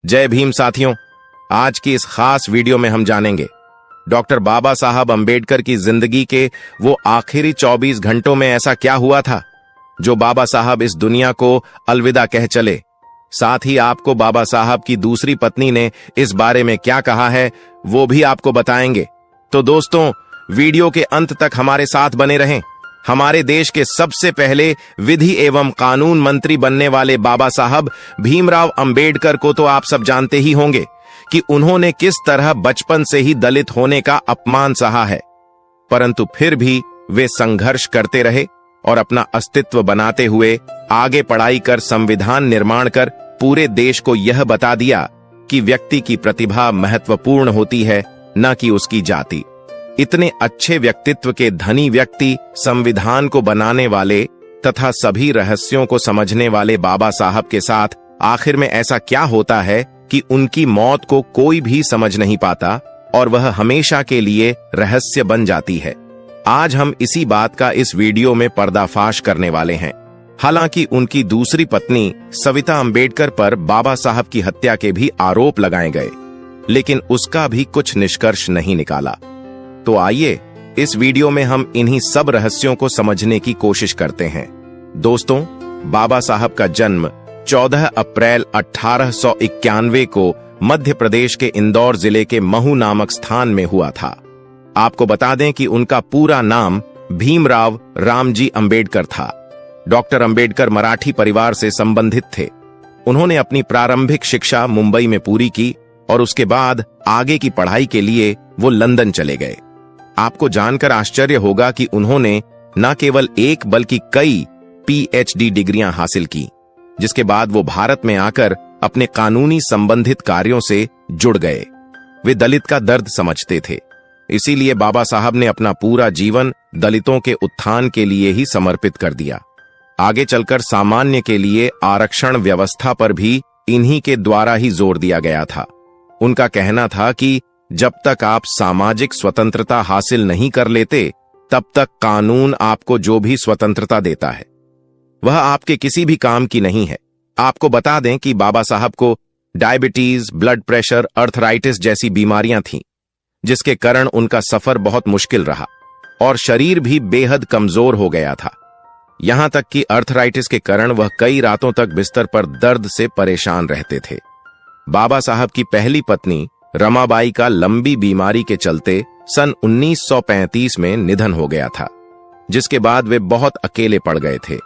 जय भीम साथियों, आज की इस खास वीडियो में हम जानेंगे डॉक्टर बाबा साहब अंबेडकर की जिंदगी के वो आखिरी 24 घंटों में ऐसा क्या हुआ था जो बाबा साहब इस दुनिया को अलविदा कह चले। साथ ही आपको बाबा साहब की दूसरी पत्नी ने इस बारे में क्या कहा है वो भी आपको बताएंगे। तो दोस्तों, वीडियो के अंत तक हमारे साथ बने रहें। हमारे देश के सबसे पहले विधि एवं कानून मंत्री बनने वाले बाबा साहब भीमराव अंबेडकर को तो आप सब जानते ही होंगे कि उन्होंने किस तरह बचपन से ही दलित होने का अपमान सहा है, परंतु फिर भी वे संघर्ष करते रहे और अपना अस्तित्व बनाते हुए आगे पढ़ाई कर संविधान निर्माण कर पूरे देश को यह बता दिया कि व्यक्ति की प्रतिभा महत्वपूर्ण होती है, न कि उसकी जाति। इतने अच्छे व्यक्तित्व के धनी व्यक्ति, संविधान को बनाने वाले तथा सभी रहस्यों को समझने वाले बाबा साहब के साथ आखिर में ऐसा क्या होता है कि उनकी मौत को कोई भी समझ नहीं पाता और वह हमेशा के लिए रहस्य बन जाती है। आज हम इसी बात का इस वीडियो में पर्दाफाश करने वाले हैं। हालांकि उनकी दूसरी पत्नी सविता अंबेडकर पर बाबा साहब की हत्या के भी आरोप लगाए गए, लेकिन उसका भी कुछ निष्कर्ष नहीं निकाला। तो आइए इस वीडियो में हम इन्हीं सब रहस्यों को समझने की कोशिश करते हैं। दोस्तों, बाबा साहब का जन्म 14 अप्रैल 1891 को मध्य प्रदेश के इंदौर जिले के महू नामक स्थान में हुआ था। आपको बता दें कि उनका पूरा नाम भीमराव रामजी अंबेडकर था। डॉक्टर अंबेडकर मराठी परिवार से संबंधित थे। उन्होंने अपनी प्रारंभिक शिक्षा मुंबई में पूरी की और उसके बाद आगे की पढ़ाई के लिए वो लंदन चले गए। आपको जानकर आश्चर्य होगा कि उन्होंने न केवल एक बल्कि कई पीएचडी डिग्रियां हासिल की, जिसके बाद वो भारत में आकर अपने कानूनी संबंधित कार्यों से जुड़ गए। वे दलित का दर्द समझते थे, इसीलिए बाबा साहब ने अपना पूरा जीवन दलितों के उत्थान के लिए ही समर्पित कर दिया। आगे चलकर सामान्य के लिए आरक्षण व्यवस्था पर भी इन्हीं के द्वारा ही जोर दिया गया था। उनका कहना था कि जब तक आप सामाजिक स्वतंत्रता हासिल नहीं कर लेते, तब तक कानून आपको जो भी स्वतंत्रता देता है वह आपके किसी भी काम की नहीं है। आपको बता दें कि बाबा साहब को डायबिटीज, ब्लड प्रेशर, अर्थराइटिस जैसी बीमारियां थीं, जिसके कारण उनका सफर बहुत मुश्किल रहा और शरीर भी बेहद कमजोर हो गया था। यहां तक कि अर्थराइटिस के कारण वह कई रातों तक बिस्तर पर दर्द से परेशान रहते थे। बाबा साहब की पहली पत्नी रमाबाई का लंबी बीमारी के चलते सन 1935 में निधन हो गया था, जिसके बाद वे बहुत अकेले पड़ गए थे।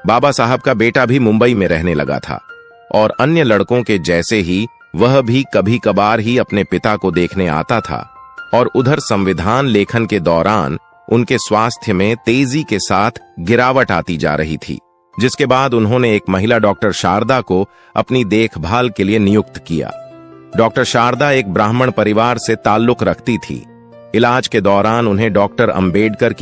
बाबा साहब का बेटा भी मुंबई में रहने लगा था और अन्य लड़कों के जैसे ही वह भी कभी कभार ही अपने पिता को देखने आता था। और उधर संविधान लेखन के दौरान उनके स्वास्थ्य में तेजी के साथ गिरावट आती जा रही थी, जिसके बाद उन्होंने एक महिला डॉक्टर शारदा को अपनी देखभाल के लिए नियुक्त किया। डॉक्टर शारदा एक ब्राह्मण परिवार से ताल्लुक रखती थी। इलाज के दौरान उन्हें डॉक्टर अंबेडकर की